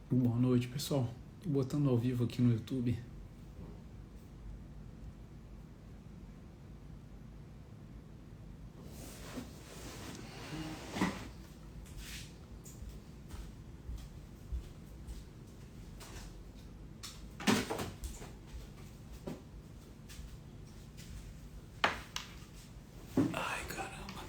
Boa noite, pessoal. Tô botando ao vivo aqui no YouTube. Ai, caramba.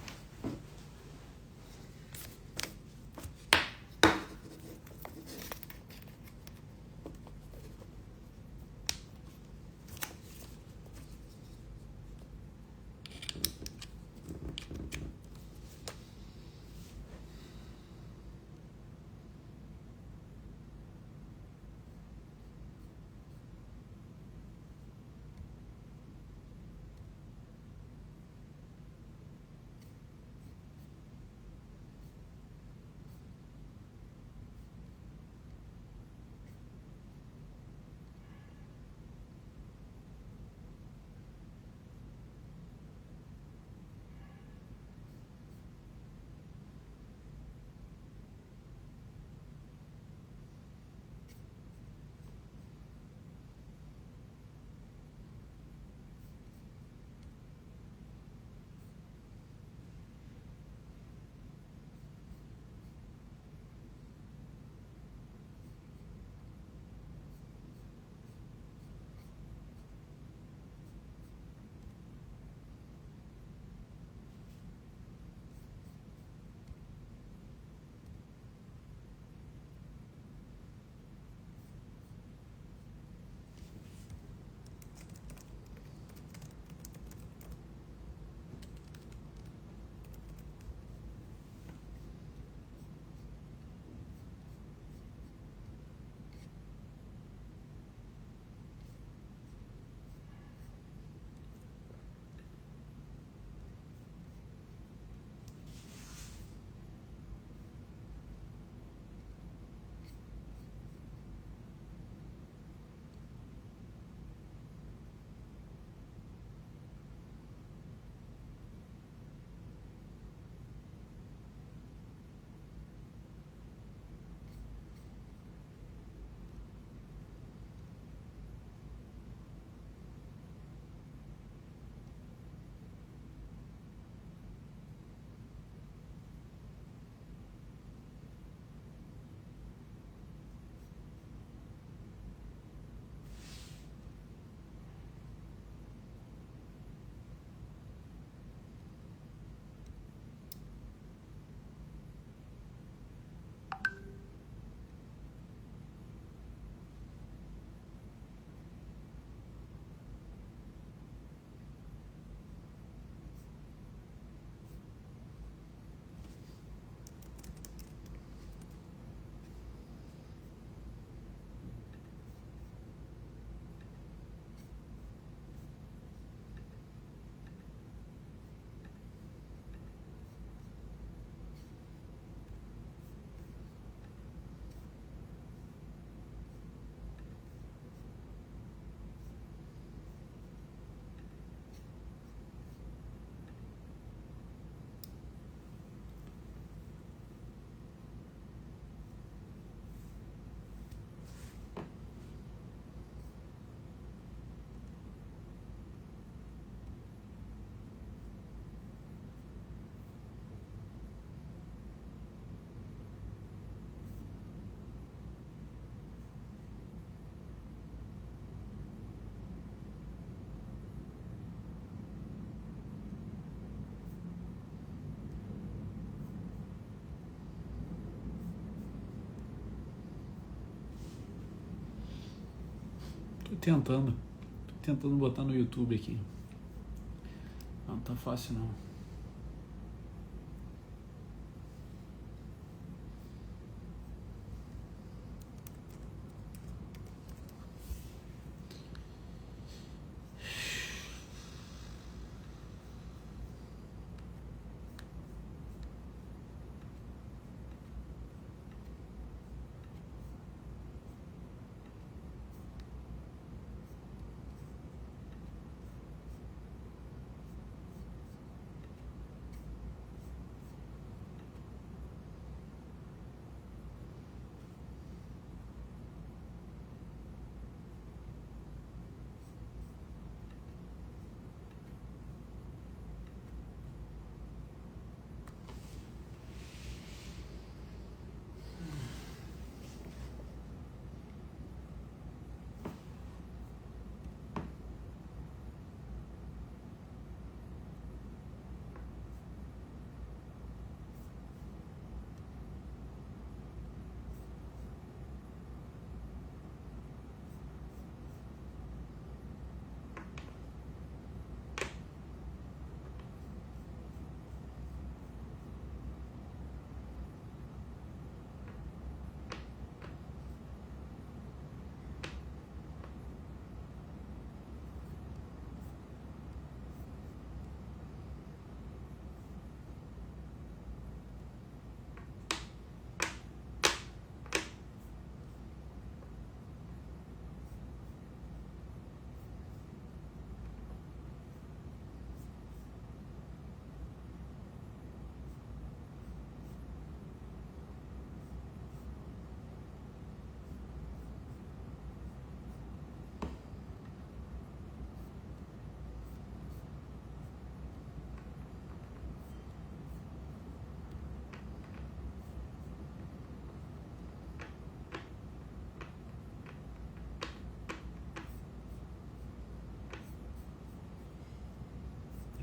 Tô tentando botar no YouTube aqui. Não tá fácil não.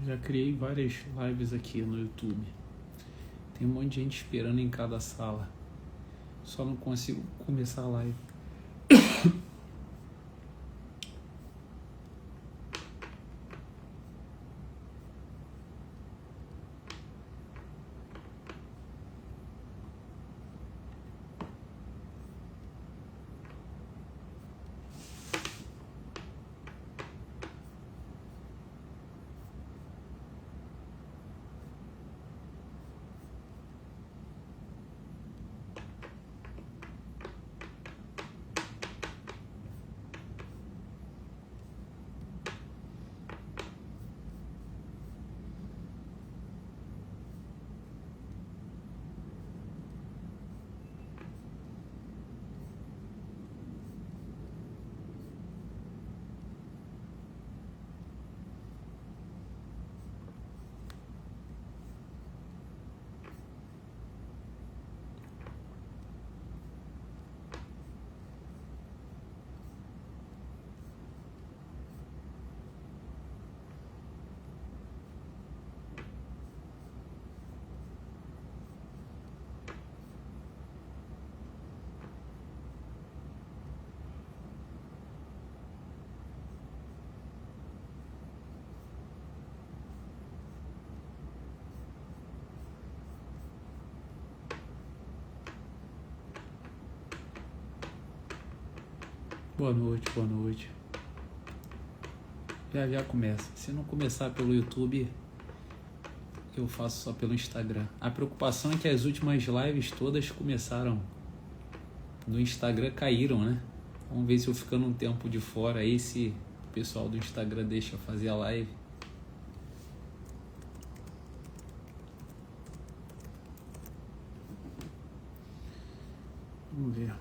Já criei várias lives aqui no YouTube. Tem um monte de gente esperando em cada sala. Só não consigo começar a live. Boa noite, boa noite. Já começa. Se não começar pelo YouTube, eu faço só pelo Instagram. A preocupação é que as últimas lives todas começaram no Instagram, caíram, né? Vamos ver se eu ficando um tempo de fora aí, se o pessoal do Instagram deixa eu fazer a live. Vamos ver.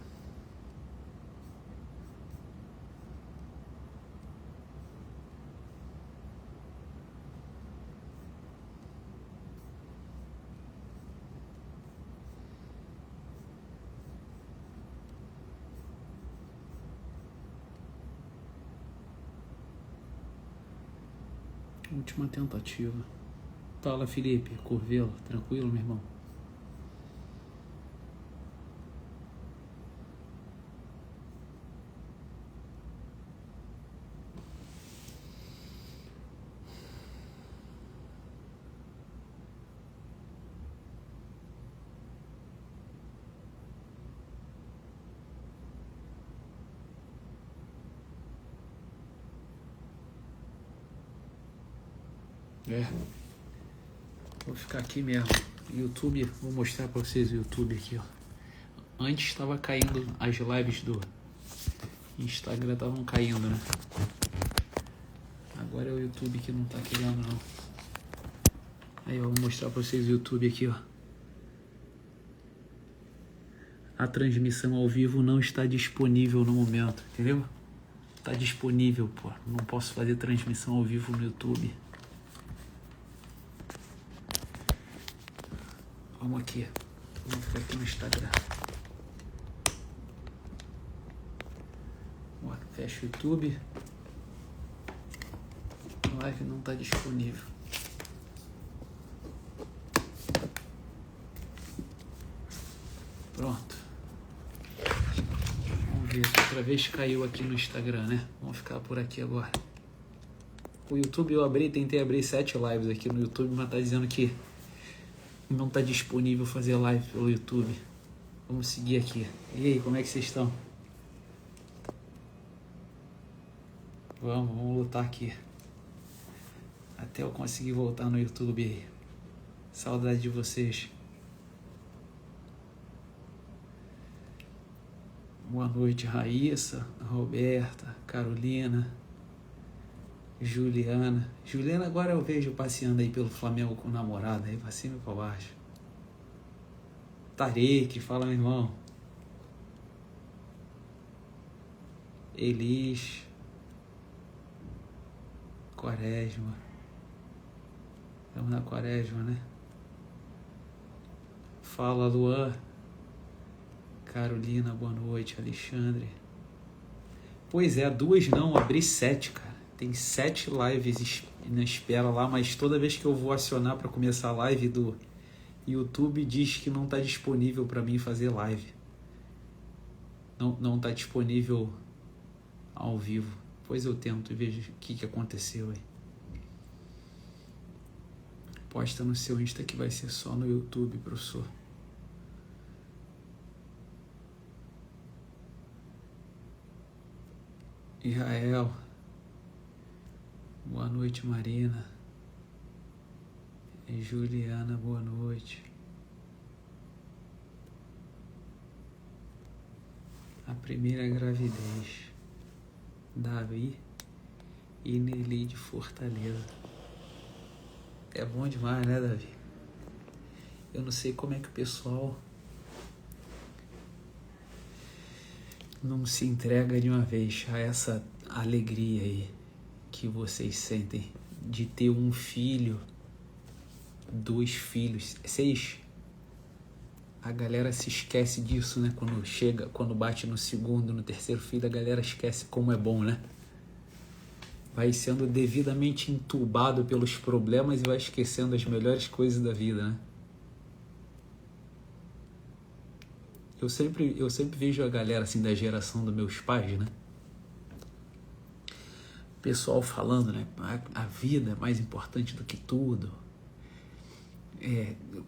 Última tentativa. Fala, Felipe, Curvelo, tranquilo, meu irmão? Vou ficar aqui mesmo. YouTube, vou mostrar pra vocês o YouTube aqui, ó. Antes estava caindo as lives do Instagram, estavam caindo, né? Agora é o YouTube que não tá querendo, não. Aí eu vou mostrar pra vocês o YouTube aqui, ó. A transmissão ao vivo não está disponível no momento, entendeu? Tá disponível, pô. Não posso fazer transmissão ao vivo no YouTube. Vamos aqui. Vamos ficar aqui no Instagram. Fecha o YouTube. A live não está disponível. Pronto. Vamos ver. Outra vez caiu aqui no Instagram, né? Vamos ficar por aqui agora. O YouTube eu tentei abrir 7 lives aqui no YouTube, mas tá dizendo que não tá disponível fazer live pelo YouTube. Vamos seguir aqui. E aí, como é que vocês estão? Vamos lutar aqui. Até eu conseguir voltar no YouTube aí. Saudade de vocês. Boa noite, Raíssa, Roberta, Carolina, Juliana. Juliana agora eu vejo passeando aí pelo Flamengo com o namorado, aí pra cima e pra baixo. Tarek, fala, meu irmão. Elis. Quaresma. Estamos na Quaresma, né? Fala, Luan. Carolina, boa noite. Alexandre. Pois é, 2 não, abri 7, cara. Tem 7 lives na espera lá, mas toda vez que eu vou acionar para começar a live do YouTube, diz que não está disponível para mim fazer live. Não está disponível ao vivo. Pois eu tento e vejo o que aconteceu aí. Posta no seu Insta que vai ser só no YouTube, professor. Israel. Boa noite, Marina. E Juliana, boa noite. A primeira gravidez. Davi e Nelly de Fortaleza. É bom demais, né, Davi? Eu não sei como é que o pessoal não se entrega de uma vez a essa alegria aí que vocês sentem de ter um filho, 2 filhos, 6. A galera se esquece disso, né? Quando bate no segundo, no terceiro filho, a galera esquece como é bom, né? Vai sendo devidamente entubado pelos problemas e vai esquecendo as melhores coisas da vida, né? Eu sempre vejo a galera assim da geração dos meus pais, né? Pessoal falando, né? A vida é mais importante do que tudo.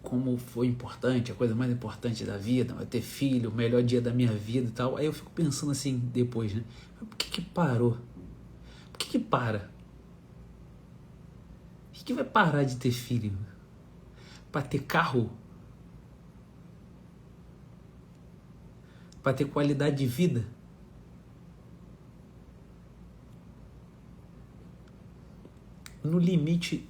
Como foi importante, a coisa mais importante da vida, vai ter filho, o melhor dia da minha vida e tal. Aí eu fico pensando assim depois, né? Por que parou? Por que para? Por que vai parar de ter filho? Para ter carro? Para ter qualidade de vida? No limite,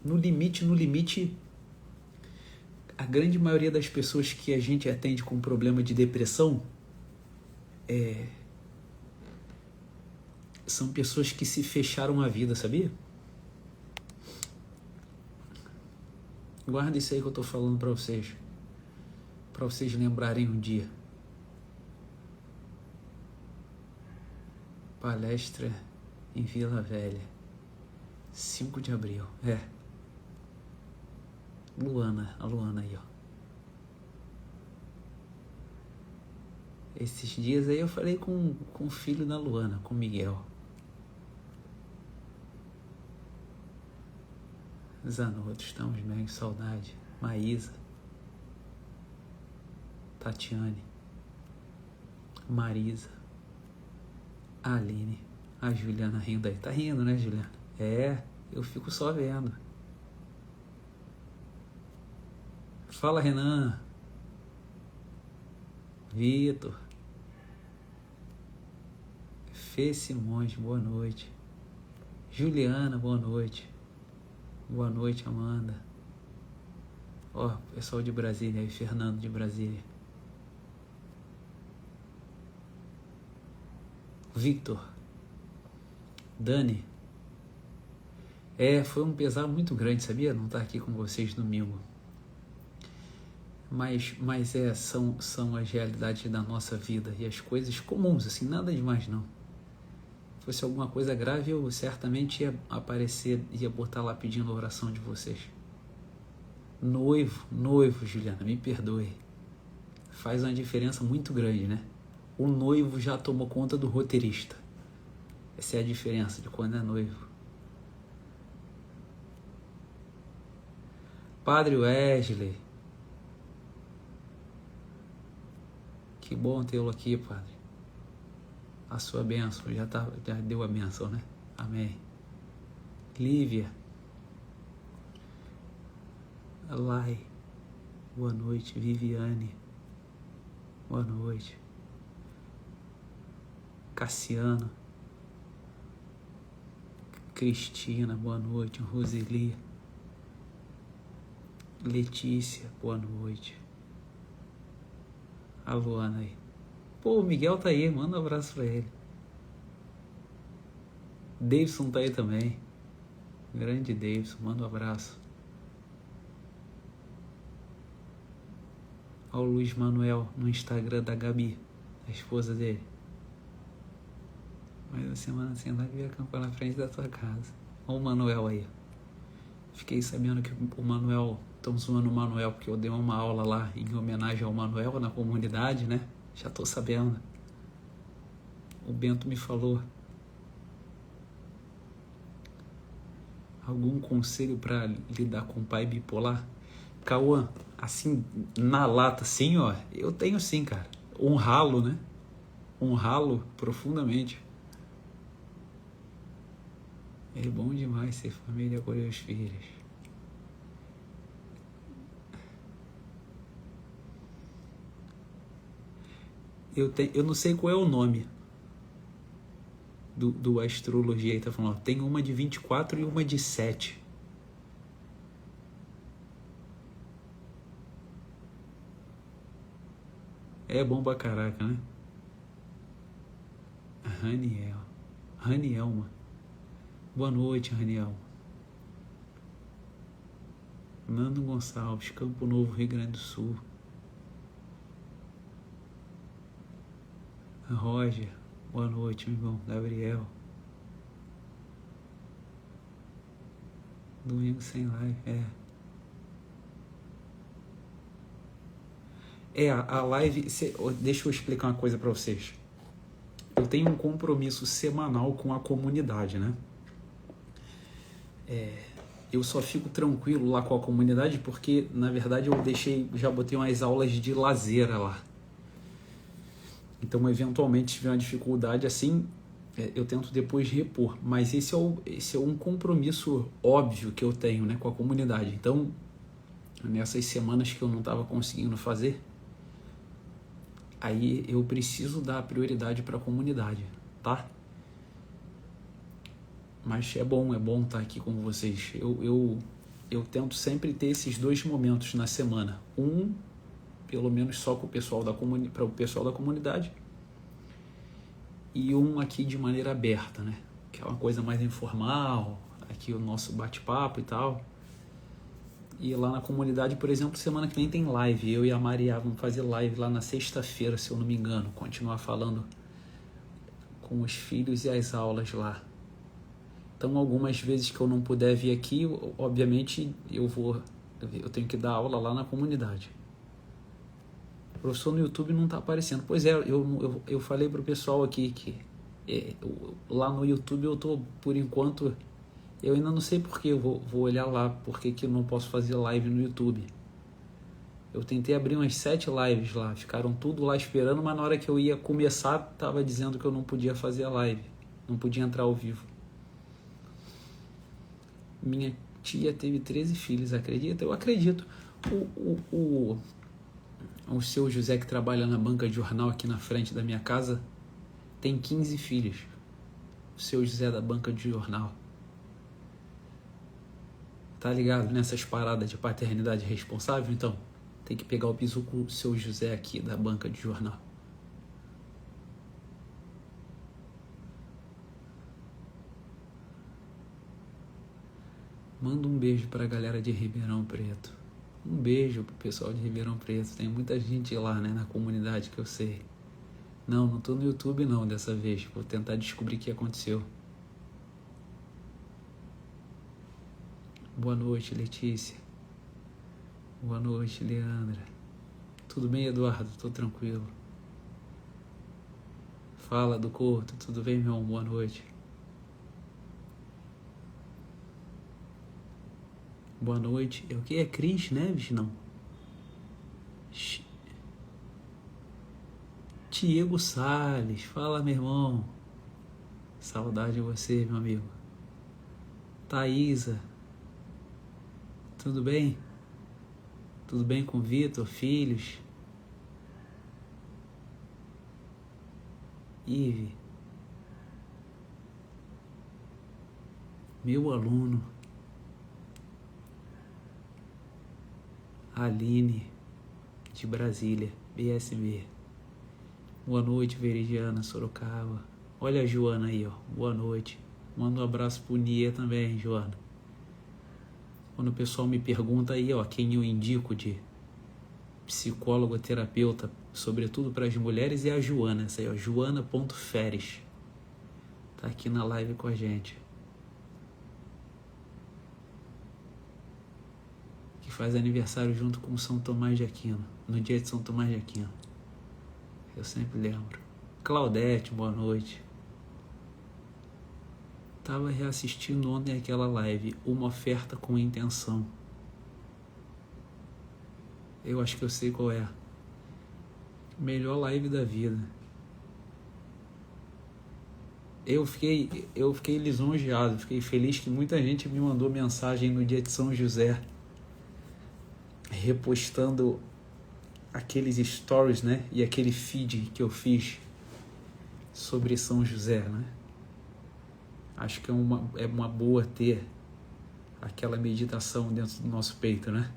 a grande maioria das pessoas que a gente atende com problema de depressão são pessoas que se fecharam a vida, sabia? Guarda isso aí que eu tô falando para vocês lembrarem um dia. Palestra em Vila Velha, 5 de abril. A Luana aí, ó. Esses dias aí eu falei com o filho da Luana, com o Miguel. Zanotto, estamos bem, saudade. Maísa, Tatiane, Marisa, a Aline, a Juliana rindo aí. Tá rindo, né, Juliana? Eu fico só vendo. Fala, Renan. Vitor. Fê Simões, boa noite. Juliana, boa noite. Boa noite, Amanda. Pessoal de Brasília aí, Fernando de Brasília. Victor. Dani. Foi um pesar muito grande, sabia? Não estar aqui com vocês domingo. Mas são as realidades da nossa vida e as coisas comuns, assim, nada demais não. Se fosse alguma coisa grave, eu certamente ia aparecer, ia botar lá pedindo a oração de vocês. Noivo, Juliana, me perdoe. Faz uma diferença muito grande, né? O noivo já tomou conta do roteirista. Essa é a diferença de quando é noivo. Padre Wesley. Que bom tê-lo aqui, Padre. A sua bênção, já deu a bênção, né? Amém. Lívia. Lai. Boa noite. Viviane. Boa noite. Cassiano. Cristina, boa noite. Roseli. Letícia, boa noite. A Luana aí. O Miguel tá aí, manda um abraço pra ele. Davidson tá aí também. Grande Davidson, manda um abraço. Olha o Luiz Manuel no Instagram da Gabi, a esposa dele. Mais uma semana sem live e acampar na frente da tua casa. Olha o Manuel aí. Fiquei sabendo que o Manuel... Estão zoando o Manuel porque eu dei uma aula lá em homenagem ao Manuel na comunidade, né? Já tô sabendo. O Bento me falou. Algum conselho para lidar com o pai bipolar? Cauã, assim, na lata, assim, ó, eu tenho sim, cara. Honrá-lo, né? Honrá-lo profundamente. É bom demais ser família com os filhos. Eu não sei qual é o nome do astrologia aí, tá falando, ó, tem uma de 24 e uma de 7. É bom pra caraca, né? Ranielma. Boa noite, Ranielma. Nando Gonçalves, Campo Novo, Rio Grande do Sul. Roger, boa noite, meu irmão. Gabriel. Domingo sem live, a live... Deixa eu explicar uma coisa pra vocês. Eu tenho um compromisso semanal com a comunidade, né? Eu só fico tranquilo lá com a comunidade porque, na verdade, já botei umas aulas de lazer lá. Então, eventualmente, se tiver uma dificuldade assim, eu tento depois repor. Mas esse é um compromisso óbvio que eu tenho, né, com a comunidade. Então, nessas semanas que eu não estava conseguindo fazer, aí eu preciso dar prioridade para a comunidade, tá? Mas é bom estar aqui com vocês. Eu tento sempre ter esses 2 momentos na semana. Pelo menos só com o pessoal para o pessoal da comunidade, e aqui de maneira aberta, né? Que é uma coisa mais informal, aqui o nosso bate-papo e tal. E lá na comunidade, por exemplo, semana que vem tem live. Eu e a Maria vamos fazer live lá na sexta-feira, se eu não me engano. Continuar falando com os filhos e as aulas lá. Então, algumas vezes que eu não puder vir aqui, obviamente eu tenho que dar aula lá na comunidade. O professor no YouTube não está aparecendo. Pois é, eu falei pro pessoal aqui que lá no YouTube eu tô, por enquanto, eu ainda não sei porque, eu vou olhar lá porque que eu não posso fazer live no YouTube. Eu tentei abrir umas 7 lives lá, ficaram tudo lá esperando, mas na hora que eu ia começar, tava dizendo que eu não podia fazer a live, não podia entrar ao vivo. Minha tia teve 13 filhos, acredita? Eu acredito. O seu José, que trabalha na banca de jornal aqui na frente da minha casa, tem 15 filhos. O seu José da banca de jornal. Tá ligado nessas paradas de paternidade responsável? Então, tem que pegar o piso com o seu José aqui da banca de jornal. Manda um beijo pra galera de Ribeirão Preto. Um beijo pro pessoal de Ribeirão Preto. Tem muita gente lá, né, na comunidade que eu sei. Não tô no YouTube não dessa vez. Vou tentar descobrir o que aconteceu. Boa noite, Letícia. Boa noite, Leandra. Tudo bem, Eduardo? Tô tranquilo. Fala do Couto. Tudo bem, meu irmão? Boa noite. Boa noite. O que é Cris Neves? Não. Diego Salles. Fala, meu irmão. Saudade de você, meu amigo. Thaísa. Tudo bem? Tudo bem com Vitor? Filhos? Ive. Meu aluno. Aline, de Brasília, BSB. Boa noite, Veridiana, Sorocaba. Olha a Joana aí, ó. Boa noite. Manda um abraço pro Nie também, Joana. Quando o pessoal me pergunta aí, ó, quem eu indico de psicólogo, terapeuta, sobretudo para as mulheres, é a Joana, essa aí, ó, Joana.Feres. tá aqui na live com a gente. Que faz aniversário junto com São Tomás de Aquino, no dia de São Tomás de Aquino. Eu sempre lembro. Claudete, boa noite. Tava reassistindo ontem aquela live, Uma Oferta com Intenção. Eu acho que eu sei qual é. Melhor live da vida. Eu fiquei lisonjeado, fiquei feliz que muita gente me mandou mensagem no dia de São José, repostando aqueles stories, né? E aquele feed que eu fiz sobre São José, né? Acho que é uma boa ter aquela meditação dentro do nosso peito, né?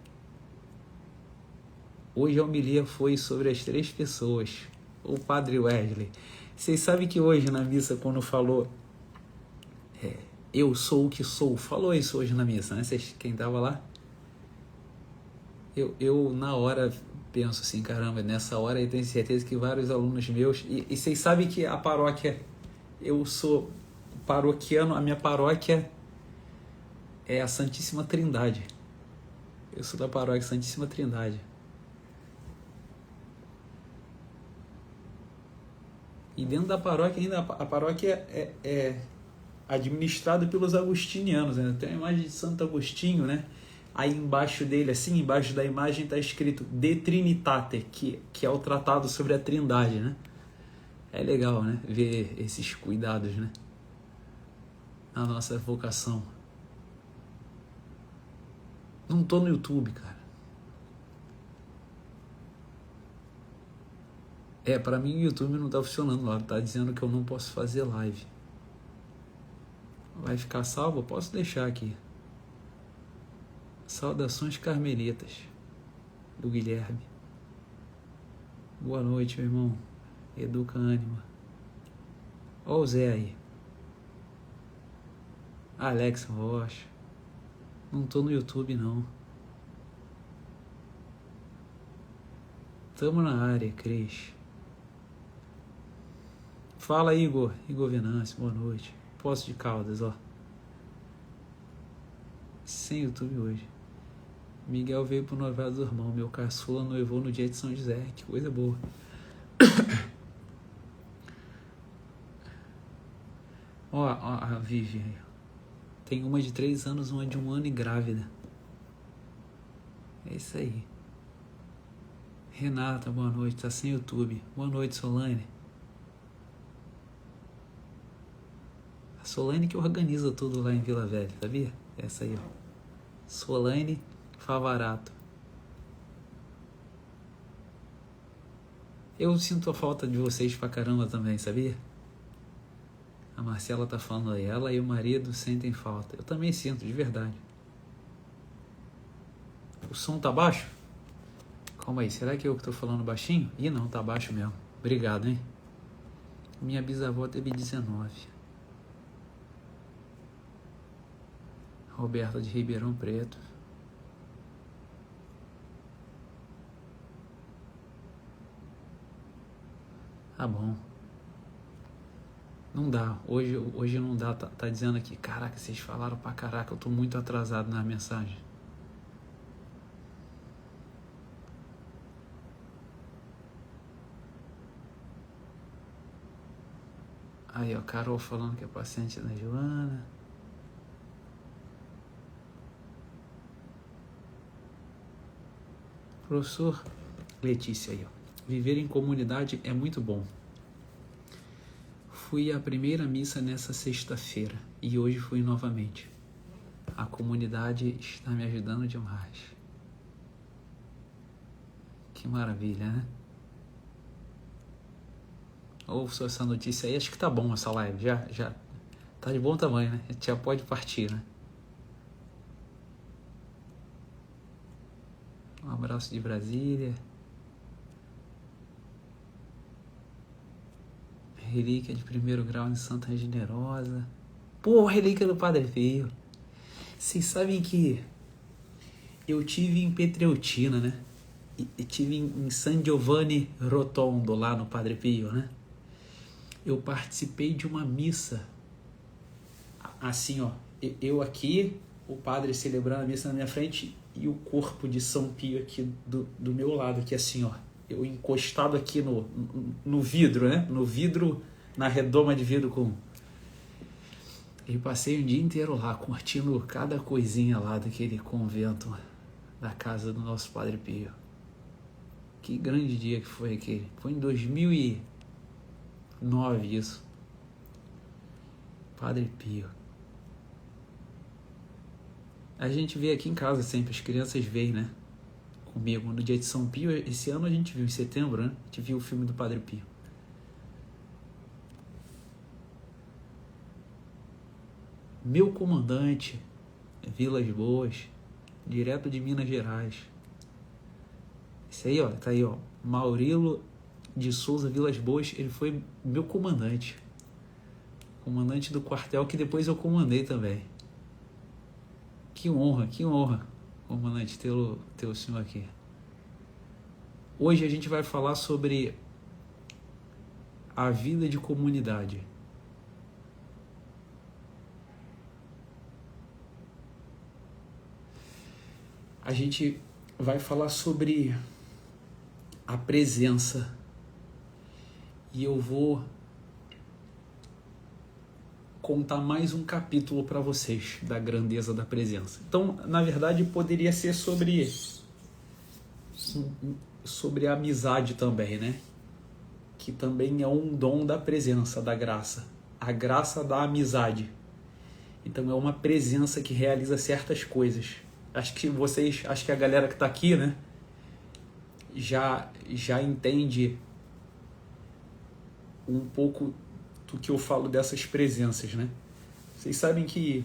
Hoje a homilia foi sobre as 3 pessoas. O Padre Wesley. Vocês sabem que hoje na missa, quando falou eu sou o que sou, falou isso hoje na missa, né? Quem estava lá? Eu na hora penso assim, caramba, nessa hora eu tenho certeza que vários alunos meus... E vocês sabem que a paróquia... Eu sou paroquiano, a minha paróquia é a Santíssima Trindade. Eu sou da paróquia Santíssima Trindade. E dentro da paróquia ainda, a paróquia é administrada pelos agostinianos, né? Tem a imagem de Santo Agostinho, né? Aí embaixo dele, assim, embaixo da imagem está escrito De Trinitate, que é o tratado sobre a Trindade, né? É legal, né? Ver esses cuidados, né? Na nossa vocação. Não tô no YouTube, cara. Para mim o YouTube não tá funcionando lá. Tá dizendo que eu não posso fazer live. Vai ficar salvo? Eu posso deixar aqui. Saudações carmelitas. Do Guilherme. Boa noite, meu irmão. Educa ânima. Ó o Zé aí. Alex Rocha. Não tô no YouTube, não. Tamo na área, Cris. Fala, Igor Venâncio, boa noite. Poço de Caldas, ó. Sem YouTube hoje. Miguel veio pro noivado do irmão. Meu caçula noivou no dia de São José. Que coisa boa. Ó, a Vivi aí. Tem uma de 3 anos, uma de 1 ano e grávida. É isso aí. Renata, boa noite. Tá sem YouTube. Boa noite, Solane. A Solane que organiza tudo lá em Vila Velha, sabia? Essa aí, ó. Solane Favarato. Eu sinto a falta de vocês pra caramba também, sabia? A Marcela tá falando aí, ela e o marido sentem falta. Eu também sinto, de verdade. O som tá baixo? Calma aí, será que eu que tô falando baixinho? Ih, não, tá baixo mesmo. Obrigado, hein? Minha bisavó teve 19. Roberta de Ribeirão Preto. Tá bom. Não dá. Hoje não dá. Tá dizendo aqui. Caraca, vocês falaram pra caraca. Eu tô muito atrasado na mensagem. Aí, ó. Carol falando que é paciente da Joana. Professor Letícia aí, ó. Viver em comunidade é muito bom. Fui à primeira missa nessa sexta-feira e hoje fui novamente. A comunidade está me ajudando demais. Que maravilha, né? Ouço essa notícia aí, acho que tá bom essa live, já tá de bom tamanho, né? A gente já pode partir, né? Um abraço de Brasília. Relíquia de 1º grau em Santa Generosa. Pô, relíquia do Padre Pio. Vocês sabem que eu tive em Petreutina, né? E tive em San Giovanni Rotondo, lá no Padre Pio, né? Eu participei de uma missa assim, ó, eu aqui, o padre celebrando a missa na minha frente e o corpo de São Pio aqui do meu lado, aqui assim, ó, eu encostado aqui no vidro, né? No vidro, na redoma de vidro com... E passei um dia inteiro lá, curtindo cada coisinha lá daquele convento, da casa do nosso Padre Pio. Que grande dia que foi aquele. Foi em 2009 isso. Padre Pio. A gente vê aqui em casa sempre, as crianças veem, né? Comigo. No dia de São Pio, esse ano a gente viu, em setembro, né? A gente viu o filme do Padre Pio. Meu comandante, Vilas Boas, direto de Minas Gerais. Esse aí, ó, tá aí, ó. Maurilo de Souza Vilas Boas, ele foi meu comandante. Comandante do quartel que depois eu comandei também. Que honra, comandante, ter o senhor aqui. Hoje a gente vai falar sobre a vida de comunidade. A gente vai falar sobre a presença. E eu vou contar mais um capítulo para vocês da grandeza da presença. Então, na verdade, poderia ser sobre a amizade também, né? Que também é um dom da presença, da graça. A graça da amizade. Então, é uma presença que realiza certas coisas. Acho que a galera que está aqui, né? Já entende um pouco do que eu falo dessas presenças, né? Vocês sabem que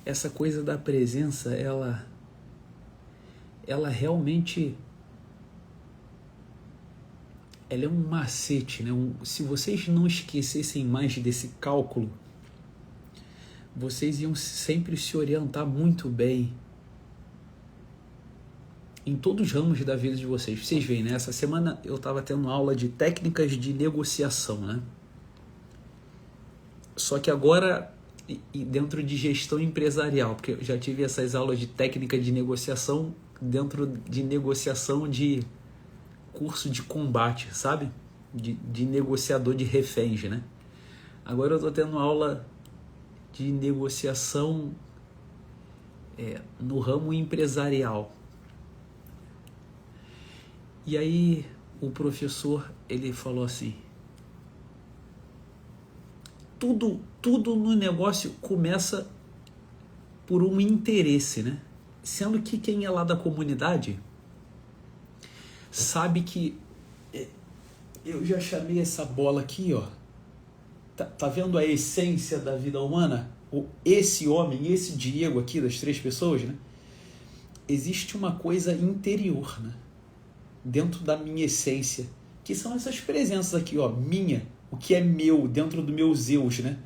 essa coisa da presença, ela realmente ela é um macete, né? Se vocês não esquecessem mais desse cálculo, vocês iam sempre se orientar muito bem em todos os ramos da vida de vocês. Vocês veem, né? Essa semana eu estava tendo aula de técnicas de negociação, né? Só que agora, dentro de gestão empresarial, porque eu já tive essas aulas de técnica de negociação dentro de negociação de curso de combate, sabe? De negociador de reféns, né? Agora eu estou tendo aula de negociação no ramo empresarial. E aí o professor, ele falou assim: tudo no negócio começa por um interesse, né? Sendo que quem é lá da comunidade sabe que eu já chamei essa bola aqui, ó. Tá vendo a essência da vida humana? Esse homem, esse Diego aqui, das 3 pessoas, né? Existe uma coisa interior, né? Dentro da minha essência, que são essas presenças aqui, ó, minha, o que é meu, dentro do meus eus, né?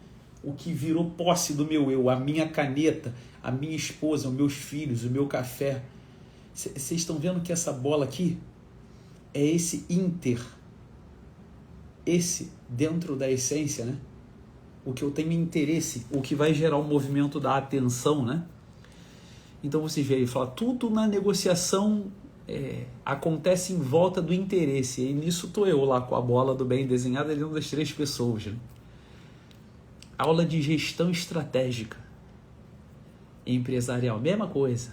O que virou posse do meu eu, a minha caneta, a minha esposa, os meus filhos, o meu café. Vocês estão vendo que essa bola aqui é esse esse dentro da essência, né? O que eu tenho interesse, o que vai gerar o movimento da atenção, né? Então vocês veem, fala, tudo na negociação acontece em volta do interesse. E nisso estou eu lá com a bola do bem desenhada dentro das 3 pessoas, né? Aula de gestão estratégica empresarial, mesma coisa.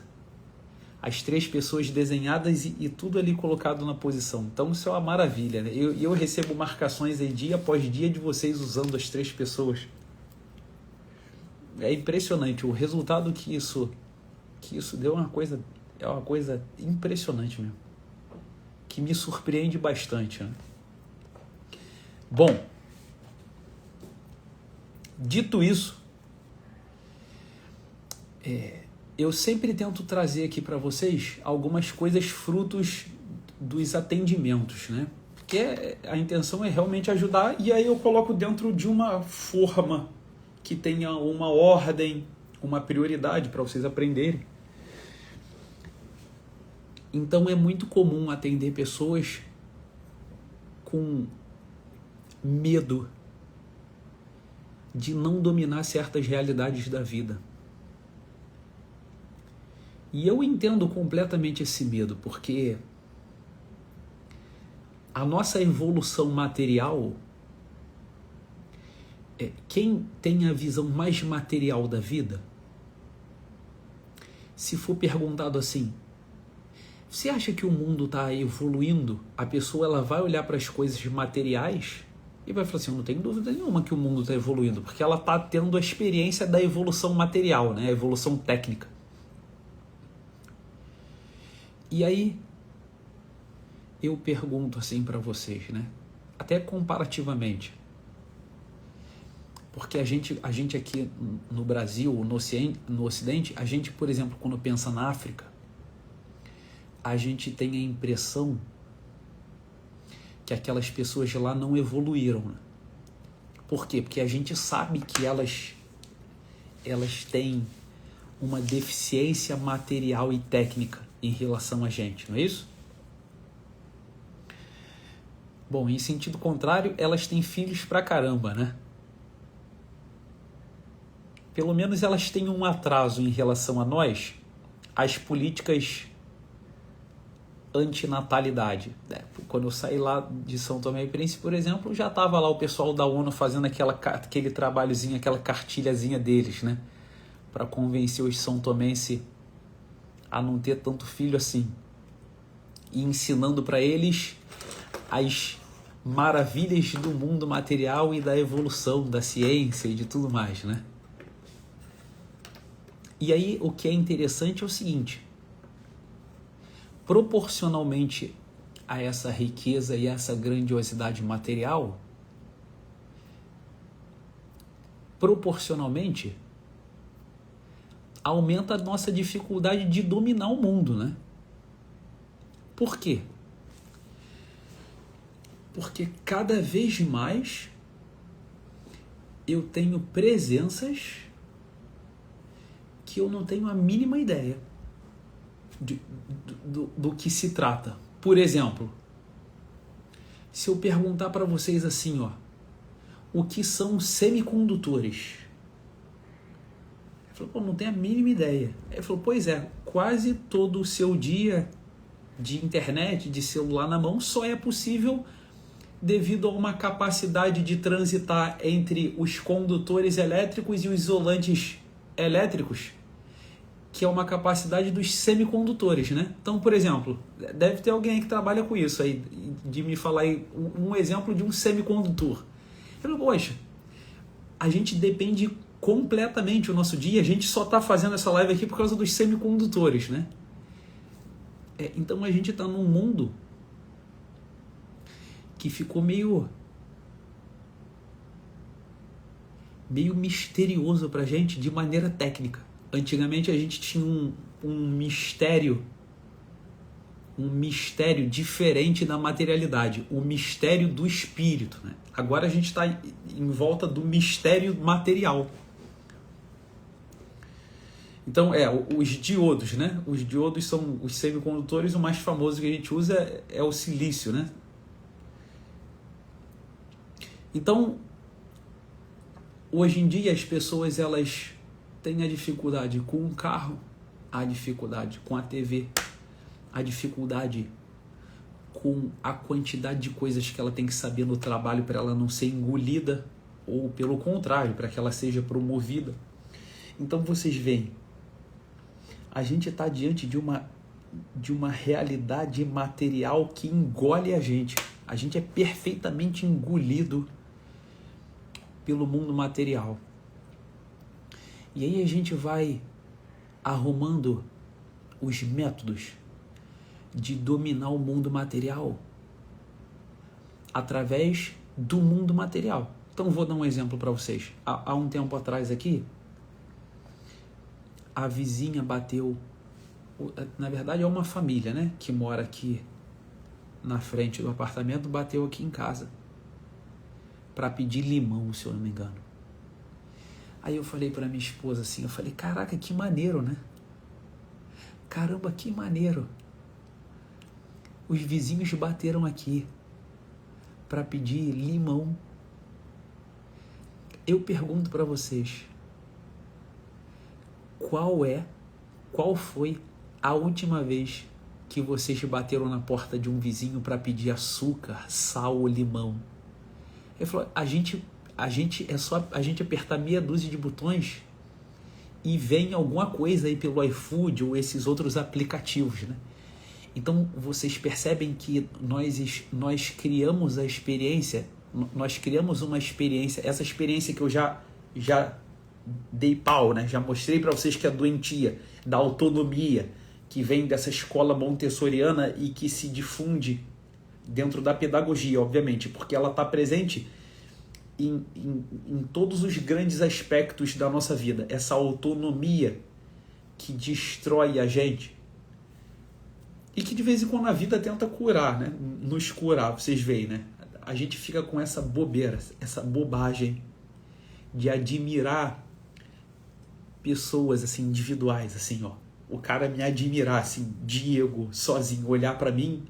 As 3 pessoas desenhadas e tudo ali colocado na posição. Então isso é uma maravilha, né? Eu recebo marcações aí dia após dia de vocês usando as 3 pessoas. É impressionante o resultado que isso deu. É uma coisa impressionante mesmo, que me surpreende bastante, né? Bom, dito isso, eu sempre tento trazer aqui para vocês algumas coisas frutos dos atendimentos, né? Porque a intenção é realmente ajudar, e aí eu coloco dentro de uma forma que tenha uma ordem, uma prioridade para vocês aprenderem. Então é muito comum atender pessoas com medo de não dominar certas realidades da vida. E eu entendo completamente esse medo, porque a nossa evolução material, quem tem a visão mais material da vida, se for perguntado assim, você acha que o mundo está evoluindo? A pessoa ela vai olhar para as coisas materiais e vai falar assim, eu não tenho dúvida nenhuma que o mundo está evoluindo, porque ela está tendo a experiência da evolução material, né? A evolução técnica. E aí, eu pergunto assim para vocês, né? Até comparativamente, porque a gente aqui no Brasil, no Ocidente, a gente, por exemplo, quando pensa na África, a gente tem a impressão que aquelas pessoas lá não evoluíram, né? Por quê? Porque a gente sabe que elas têm uma deficiência material e técnica em relação a gente, não é isso? Bom, em sentido contrário, elas têm filhos pra caramba, né? Pelo menos elas têm um atraso em relação a nós, as políticas antinatalidade. Quando eu saí lá de São Tomé e Príncipe, por exemplo, já estava lá o pessoal da ONU fazendo aquele trabalhozinho, aquela cartilhazinha deles, né? Para convencer os são tomenses a não ter tanto filho assim. E ensinando para eles as maravilhas do mundo material e da evolução, da ciência e de tudo mais, né? E aí o que é interessante é o seguinte, proporcionalmente a essa riqueza e essa grandiosidade material, proporcionalmente aumenta a nossa dificuldade de dominar o mundo, né? Por quê? Porque cada vez mais eu tenho presenças que eu não tenho a mínima ideia do que se trata. Por exemplo, se eu perguntar para vocês assim, ó, o que são semicondutores? Ele falou, pô, não tenho a mínima ideia. Ele falou, pois é, quase todo o seu dia de internet, de celular na mão, só é possível devido a uma capacidade de transitar entre os condutores elétricos e os isolantes elétricos, que é uma capacidade dos semicondutores, né? Então, por exemplo, deve ter alguém que trabalha com isso aí, de me falar aí um exemplo de um semicondutor. Eu falo, poxa, a gente depende completamente o nosso dia, a gente só está fazendo essa live aqui por causa dos semicondutores, né? Então a gente está num mundo que ficou meio misterioso pra gente de maneira técnica. Antigamente a gente tinha um mistério diferente da materialidade, o mistério do espírito, né? Agora a gente está em volta do mistério material. Então, os diodos, né? Os diodos são os semicondutores, o mais famoso que a gente usa é o silício, né? Então, hoje em dia as pessoas elas têm a dificuldade com o carro, a dificuldade com a TV, a dificuldade com a quantidade de coisas que ela tem que saber no trabalho para ela não ser engolida, ou pelo contrário, para que ela seja promovida. Então vocês veem, a gente está diante de uma realidade material que engole a gente. A gente é perfeitamente engolido pelo mundo material. E aí a gente vai arrumando os métodos de dominar o mundo material através do mundo material. Então vou dar um exemplo para vocês. Há um tempo atrás aqui, a vizinha bateu, na verdade é uma família, né, que mora aqui na frente do apartamento, bateu aqui em casa para pedir limão, se eu não me engano. Aí eu falei para minha esposa assim, eu falei, caraca, que maneiro, né? Caramba, que maneiro. Os vizinhos bateram aqui para pedir limão. eu pergunto para vocês, qual foi a última vez que vocês bateram na porta de um vizinho para pedir açúcar, sal ou limão? Ele falou, é só a gente apertar meia dúzia de botões e vem alguma coisa aí pelo iFood ou esses outros aplicativos, né? Então vocês percebem que nós criamos a experiência, nós criamos uma experiência, essa experiência que eu já dei pau, né? Já mostrei para vocês que é doentia, da autonomia, que vem dessa escola montessoriana e que se difunde dentro da pedagogia, obviamente, porque ela está presente em todos os grandes aspectos da nossa vida. Essa autonomia que destrói a gente e que de vez em quando a vida tenta curar, né? Nos curar, vocês veem, né? A gente fica com essa bobeira, essa bobagem de admirar pessoas assim, individuais, assim, ó. O cara me admirar, assim, Diego, sozinho, olhar para mim.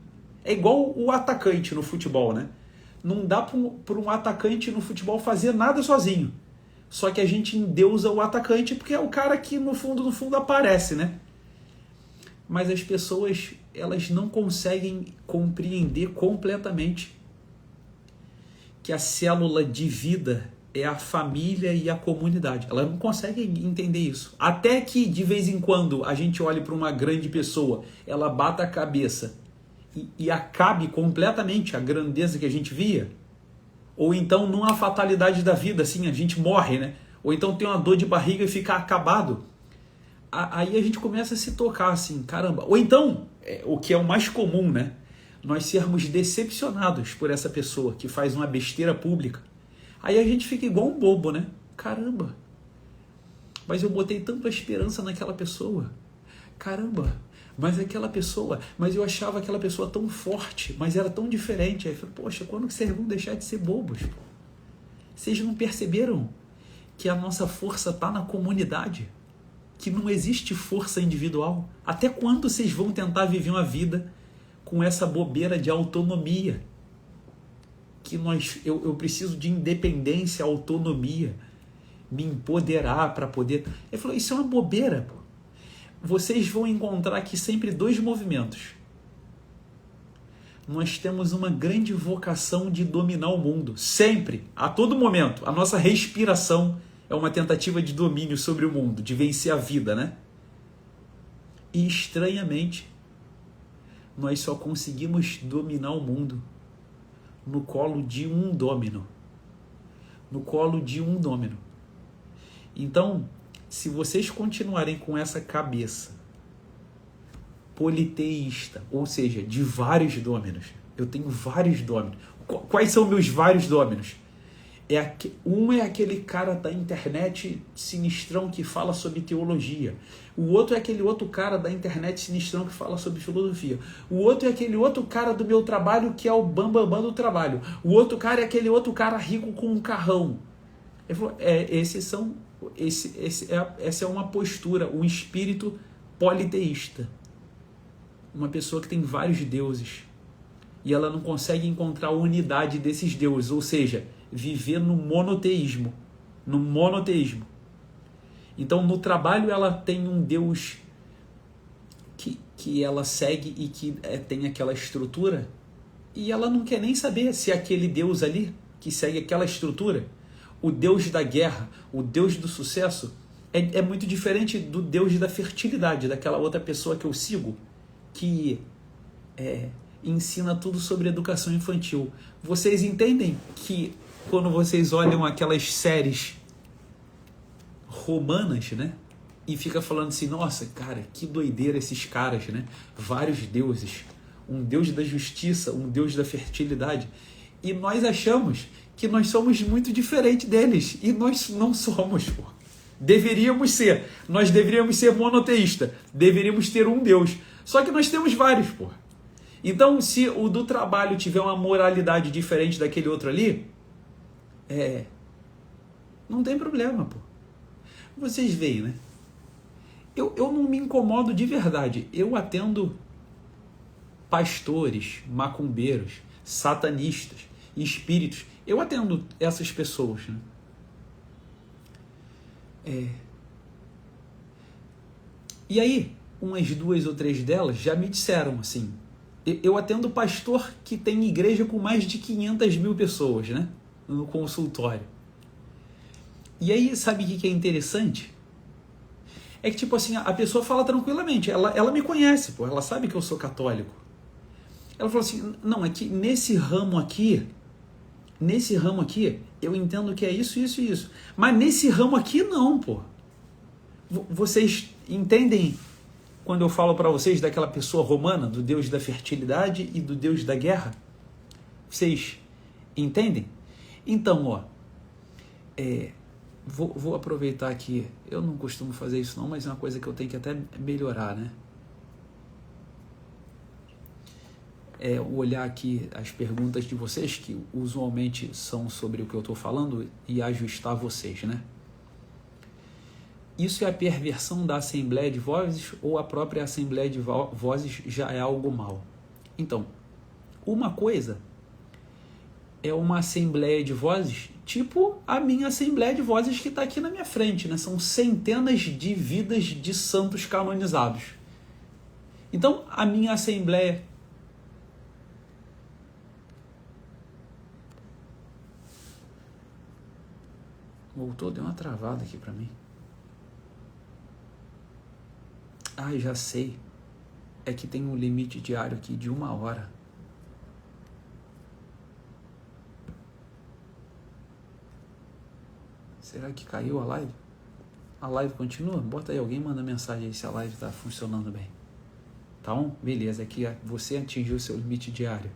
É igual o atacante no futebol, né? Não dá para um atacante no futebol fazer nada sozinho. Só que a gente endeusa o atacante porque é o cara que no fundo aparece, né? Mas as pessoas, elas não conseguem compreender completamente que a célula de vida é a família e a comunidade. Elas não conseguem entender isso. Até que, de vez em quando, a gente olhe para uma grande pessoa, ela bata a cabeça e acabe completamente a grandeza que a gente via. Ou então, numa fatalidade da vida, assim, a gente morre, né? Ou então tem uma dor de barriga e fica acabado. Aí a gente começa a se tocar, assim, caramba. Ou então, o que é o mais comum, né? Nós sermos decepcionados por essa pessoa que faz uma besteira pública. Aí a gente fica igual um bobo, né? Caramba, mas eu botei tanta esperança naquela pessoa. Caramba, mas eu achava aquela pessoa tão forte, mas era tão diferente. Aí eu falei, poxa, quando que vocês vão deixar de ser bobos? Vocês não perceberam que a nossa força está na comunidade? Que não existe força individual? Até quando vocês vão tentar viver uma vida com essa bobeira de autonomia? Que eu preciso de independência, autonomia, me empoderar para poder... Ele falou, isso é uma bobeira, pô. Vocês vão encontrar aqui sempre dois movimentos. Nós temos uma grande vocação de dominar o mundo, sempre, a todo momento. A nossa respiração é uma tentativa de domínio sobre o mundo, de vencer a vida, né? E estranhamente, nós só conseguimos dominar o mundo no colo de um dômino. No colo de um dômino. Então, se vocês continuarem com essa cabeça politeísta, ou seja, de vários dôminos, eu tenho vários dôminos. Quais são meus vários dôminos? Um é aquele cara da internet sinistrão que fala sobre teologia. O outro é aquele outro cara da internet sinistrão que fala sobre filosofia. O outro é aquele outro cara do meu trabalho que é o bambambam do trabalho. O outro cara é aquele outro cara rico com um carrão. Ele falou, essa é uma postura, um espírito politeísta. Uma pessoa que tem vários deuses. E ela não consegue encontrar a unidade desses deuses, ou seja, viver no monoteísmo. Então, no trabalho, ela tem um Deus que ela segue e que tem aquela estrutura, e ela não quer nem saber se aquele Deus ali, que segue aquela estrutura, o Deus da guerra, o Deus do sucesso, é muito diferente do Deus da fertilidade, daquela outra pessoa que eu sigo, que ensina tudo sobre educação infantil. Vocês entendem que quando vocês olham aquelas séries romanas, né? E fica falando assim, nossa, cara, que doideira esses caras, né? Vários deuses. Um deus da justiça, um deus da fertilidade. E nós achamos que nós somos muito diferentes deles. E nós não somos, pô. Deveríamos ser. Nós deveríamos ser monoteísta. Deveríamos ter um Deus. Só que nós temos vários, pô. Então, se o do trabalho tiver uma moralidade diferente daquele outro ali, não tem problema, pô. Vocês veem, né? Eu não me incomodo de verdade. Eu atendo pastores, macumbeiros, satanistas, espíritos. Eu atendo essas pessoas, né? E aí, umas 2 ou 3 delas já me disseram assim, eu atendo pastor que tem igreja com mais de 500 mil pessoas, né, no consultório. E aí, sabe o que é interessante? É que, tipo assim, a pessoa fala tranquilamente, ela me conhece, pô, ela sabe que eu sou católico. Ela falou assim, não, é que nesse ramo aqui, eu entendo que é isso, isso e isso. Mas nesse ramo aqui, não, pô. Vocês entendem quando eu falo para vocês daquela pessoa romana, do deus da fertilidade e do deus da guerra? Vocês entendem? Então, ó, vou aproveitar aqui, eu não costumo fazer isso não, mas é uma coisa que eu tenho que até melhorar, né? Olhar aqui as perguntas de vocês, que usualmente são sobre o que eu estou falando, e ajustar vocês, né? Isso é a perversão da Assembleia de Vozes ou a própria Assembleia de Vozes já é algo mal? Então, uma coisa é uma Assembleia de Vozes, tipo a minha Assembleia de Vozes que está aqui na minha frente, né? São centenas de vidas de santos canonizados. Então, a minha Assembleia... Voltou, deu uma travada aqui para mim. Ah, já sei. É que tem um limite diário aqui de 1 hora. Será que caiu a live? A live continua? Bota aí, alguém manda mensagem aí se a live está funcionando bem. Tá bom? Beleza, é que você atingiu o seu limite diário.